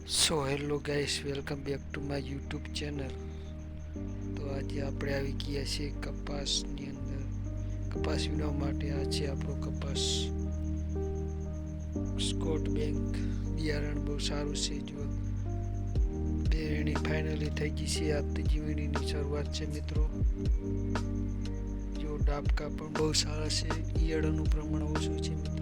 So hello guys, welcome back to my YouTube channel. તો આજે આપણે આવી ગયા છીએ કપાસની અંદર. કપાસ વીણવા માટે આ છે આપણો કપાસ. સ્કોટ બેંક બિયારણ બહુ સારું છે. જો બે વીણી ફાઇનલી થઈ ગઈ છે. આ ત્રીજી વીણીની શરૂઆત છે મિત્રો. જો ડાબકા પણ બહુ સારા છે. ઈયળનું પ્રમાણ ઓછું છે મિત્રો.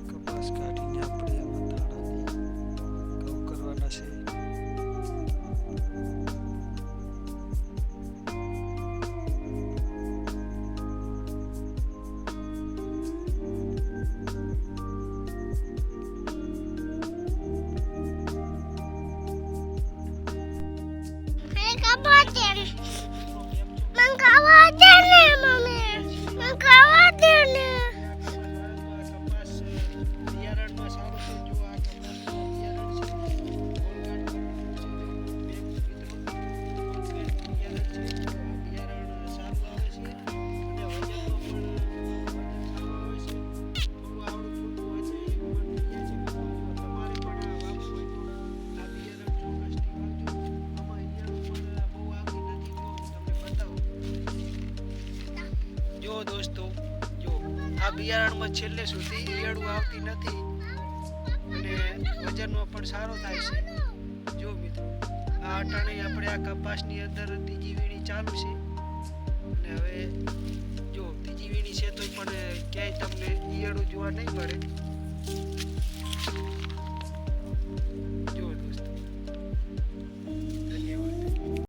કપાસ કાઢીને આપણે એમાં દાણાને ઘઉં કરવાના છે. જો દોસ્તો, જો આ બિયારણમાં છેલ્લે સુધી ઈયળું આવતી નથી અને વજનમાં પણ સારો થાય છે. જો મિત્રો, આ અટાણે આપણે આ કપાસની અંદર ત્રીજી વીણી ચાલુ છે અને હવે જો ત્રીજી વીણી છે તો પણ ક્યાંય તમને ઈયળું જોવા નહીં મળે.